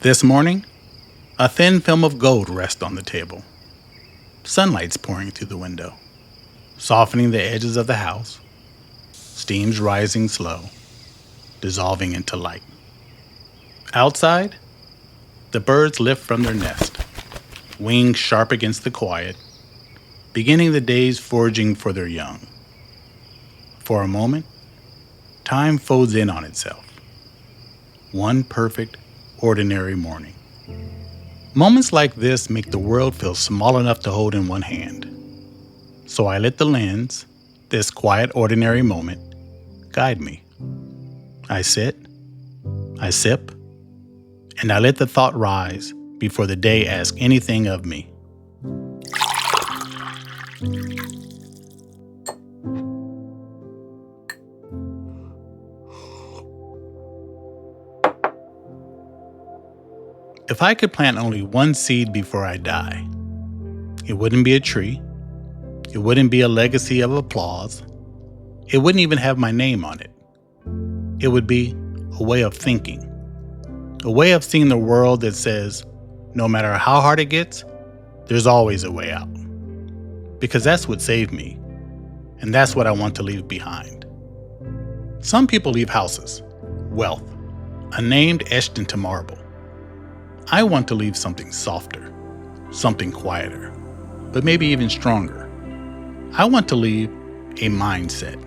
This morning, a thin film of gold rests on the table. Sunlight's pouring through the window, softening the edges of the house. Steam's rising slow, dissolving into light. Outside, the birds lift from their nest, wings sharp against the quiet, beginning the day's foraging for their young. For a moment, time folds in on itself. One perfect, ordinary morning. Moments like this make the world feel small enough to hold in one hand. So I let the lens, this quiet, ordinary moment, guide me. I sit, I sip, and I let the thought rise before the day asks anything of me. If I could plant only one seed before I die, it wouldn't be a tree. It wouldn't be a legacy of applause. It wouldn't even have my name on it. It would be a way of thinking, a way of seeing the world that says, no matter how hard it gets, there's always a way out. Because that's what saved me, and that's what I want to leave behind. Some people leave houses, wealth, a name etched into marble. I want to leave something softer, something quieter, but maybe even stronger. I want to leave a mindset,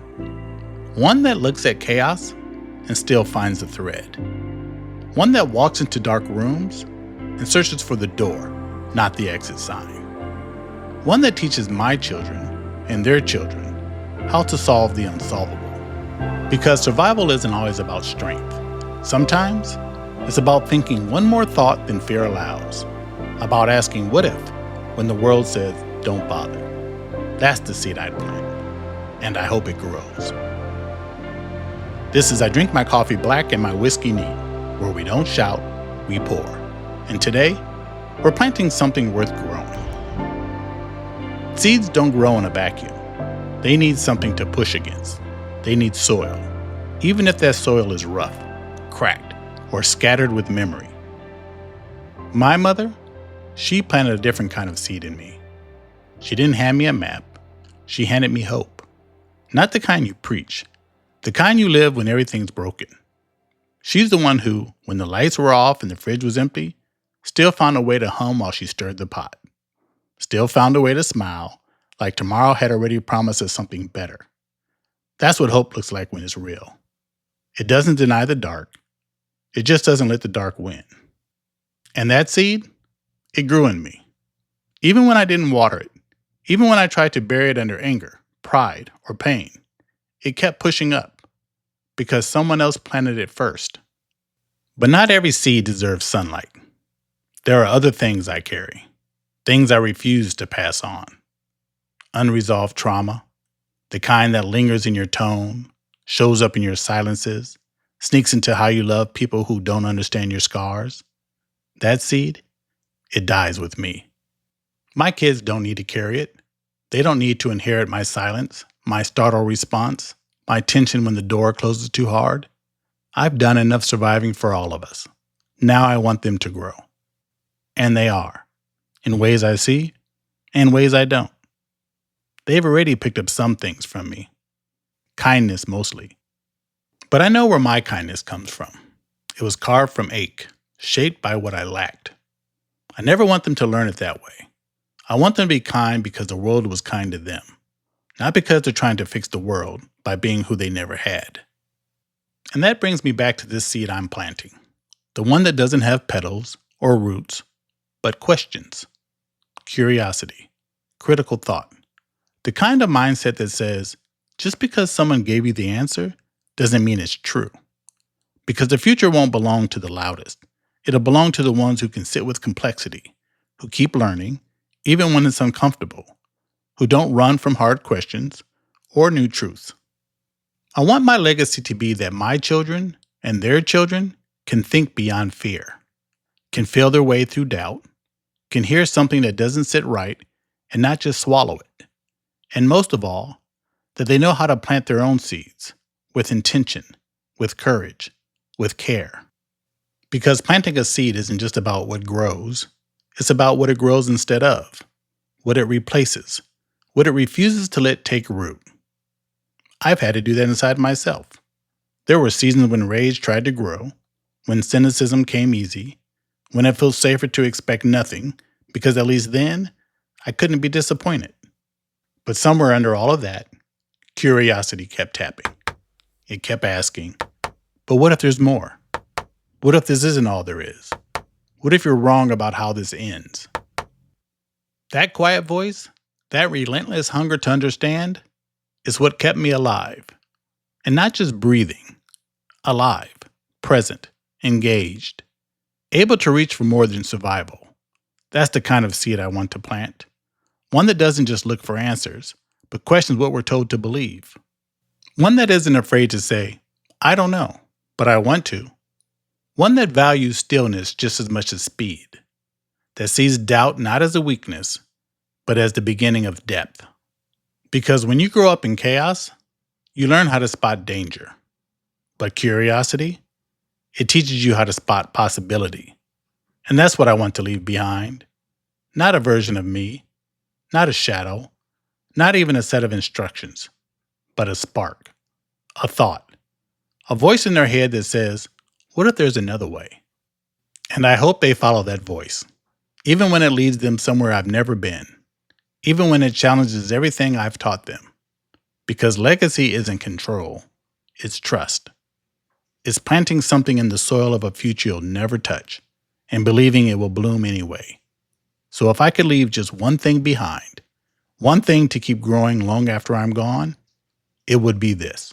one that looks at chaos and still finds the thread, one that walks into dark rooms and searches for the door, not the exit sign, one that teaches my children and their children how to solve the unsolvable. Because survival isn't always about strength. Sometimes it's about thinking one more thought than fear allows, about asking what if when the world says don't bother. That's the seed I'd plant, and I hope it grows. This is I Drink My Coffee Black and My Whiskey Neat, where we don't shout, we pour. And today, we're planting something worth growing. Seeds don't grow in a vacuum. They need something to push against. They need soil, even if that soil is rough, cracked, or scattered with memory. My mother, she planted a different kind of seed in me. She didn't hand me a map. She handed me hope. Not the kind you preach, the kind you live when everything's broken. She's the one who, when the lights were off and the fridge was empty, still found a way to hum while she stirred the pot. Still found a way to smile, like tomorrow had already promised us something better. That's what hope looks like when it's real. It doesn't deny the dark. It just doesn't let the dark win. And that seed, it grew in me. Even when I didn't water it, even when I tried to bury it under anger, pride, or pain, it kept pushing up because someone else planted it first. But not every seed deserves sunlight. There are other things I carry, things I refuse to pass on. Unresolved trauma, the kind that lingers in your tone, shows up in your silences, sneaks into how you love people who don't understand your scars. That seed, it dies with me. My kids don't need to carry it. They don't need to inherit my silence, my startled response, my tension when the door closes too hard. I've done enough surviving for all of us. Now I want them to grow. And they are, in ways I see and ways I don't. They've already picked up some things from me. Kindness mostly. But I know where my kindness comes from. It was carved from ache, shaped by what I lacked. I never want them to learn it that way. I want them to be kind because the world was kind to them, not because they're trying to fix the world by being who they never had. And that brings me back to this seed I'm planting, the one that doesn't have petals or roots, but questions, curiosity, critical thought, the kind of mindset that says, just because someone gave you the answer doesn't mean it's true. Because the future won't belong to the loudest. It'll belong to the ones who can sit with complexity, who keep learning, even when it's uncomfortable, who don't run from hard questions or new truths. I want my legacy to be that my children and their children can think beyond fear, can feel their way through doubt, can hear something that doesn't sit right and not just swallow it. And most of all, that they know how to plant their own seeds with intention, with courage, with care. Because planting a seed isn't just about what grows, it's about what it grows instead of, what it replaces, what it refuses to let take root. I've had to do that inside myself. There were seasons when rage tried to grow, when cynicism came easy, when it felt safer to expect nothing, because at least then, I couldn't be disappointed. But somewhere under all of that, curiosity kept tapping. It kept asking, but what if there's more? What if this isn't all there is? What if you're wrong about how this ends? That quiet voice, that relentless hunger to understand, is what kept me alive. And not just breathing, alive, present, engaged, able to reach for more than survival. That's the kind of seed I want to plant. One that doesn't just look for answers, but questions what we're told to believe. One that isn't afraid to say, I don't know, but I want to. One that values stillness just as much as speed. That sees doubt not as a weakness, but as the beginning of depth. Because when you grow up in chaos, you learn how to spot danger. But curiosity, it teaches you how to spot possibility. And that's what I want to leave behind. Not a version of me, not a shadow, not even a set of instructions, but a spark, a thought, a voice in their head that says, what if there's another way? And I hope they follow that voice, even when it leads them somewhere I've never been, even when it challenges everything I've taught them. Because legacy isn't control, it's trust. It's planting something in the soil of a future you'll never touch and believing it will bloom anyway. So if I could leave just one thing behind, one thing to keep growing long after I'm gone, it would be this.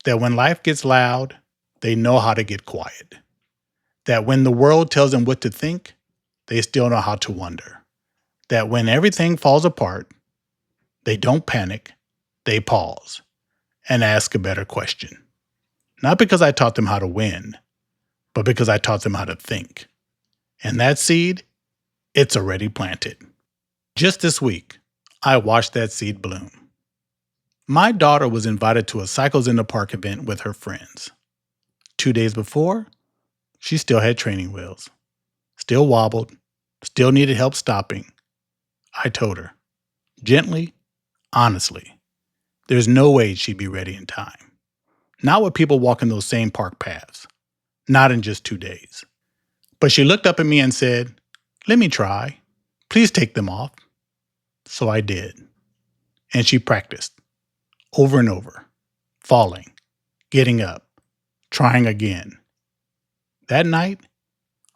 That when life gets loud, they know how to get quiet. That when the world tells them what to think, they still know how to wonder. That when everything falls apart, they don't panic, they pause and ask a better question. Not because I taught them how to win, but because I taught them how to think. And that seed, it's already planted. Just this week, I watched that seed bloom. My daughter was invited to a Cycles in the Park event with her friends. 2 days before, she still had training wheels, still wobbled, still needed help stopping. I told her, gently, honestly, there's no way she'd be ready in time. Not with people walking those same park paths, not in just 2 days. But she looked up at me and said, let me try. Please take them off. So I did. And she practiced over and over, falling, getting up, trying again. That night,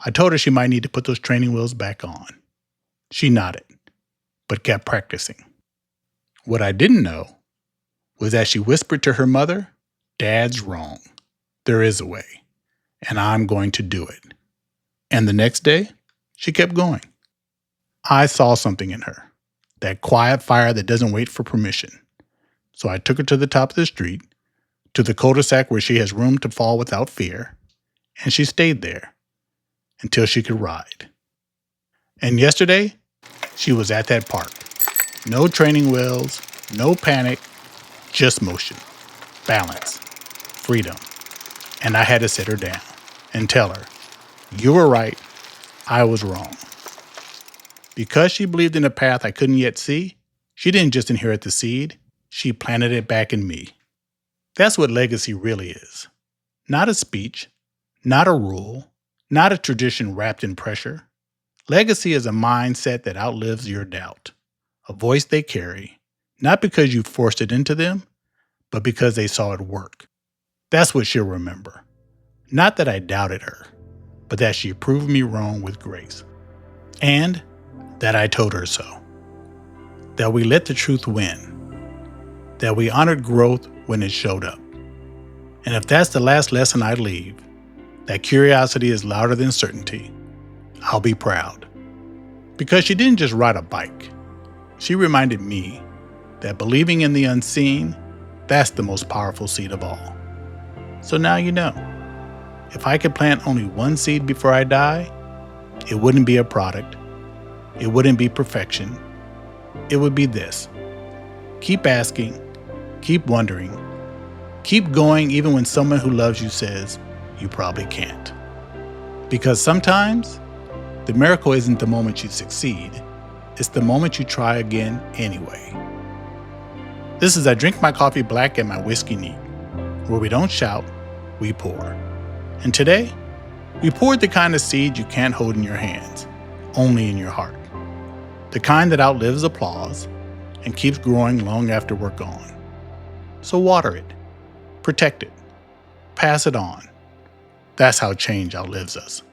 I told her she might need to put those training wheels back on. She nodded, but kept practicing. What I didn't know was that she whispered to her mother, Dad's wrong. There is a way, and I'm going to do it. And the next day, she kept going. I saw something in her, that quiet fire that doesn't wait for permission. So I took her to the top of the street, to the cul-de-sac where she has room to fall without fear, and she stayed there until she could ride. And yesterday, she was at that park. No training wheels, no panic, just motion, balance, freedom. And I had to sit her down and tell her, you were right, I was wrong. Because she believed in a path I couldn't yet see, she didn't just inherit the seed, she planted it back in me. That's what legacy really is. Not a speech, not a rule, not a tradition wrapped in pressure. Legacy is a mindset that outlives your doubt, a voice they carry, not because you forced it into them, but because they saw it work. That's what she'll remember. Not that I doubted her, but that she proved me wrong with grace. And that I told her so. That we let the truth win. That we honored growth when it showed up. And if that's the last lesson I leave, that curiosity is louder than certainty, I'll be proud. Because she didn't just ride a bike. She reminded me that believing in the unseen, that's the most powerful seed of all. So now you know. If I could plant only one seed before I die, it wouldn't be a product. It wouldn't be perfection. It would be this. Keep asking, keep wondering, keep going even when someone who loves you says you probably can't. Because sometimes the miracle isn't the moment you succeed, it's the moment you try again anyway. This is I Drink My Coffee Black and My Whiskey Neat, where we don't shout, we pour. And today, we poured the kind of seed you can't hold in your hands, only in your heart. The kind that outlives applause and keeps growing long after we're gone. So water it, protect it, pass it on. That's how change outlives us.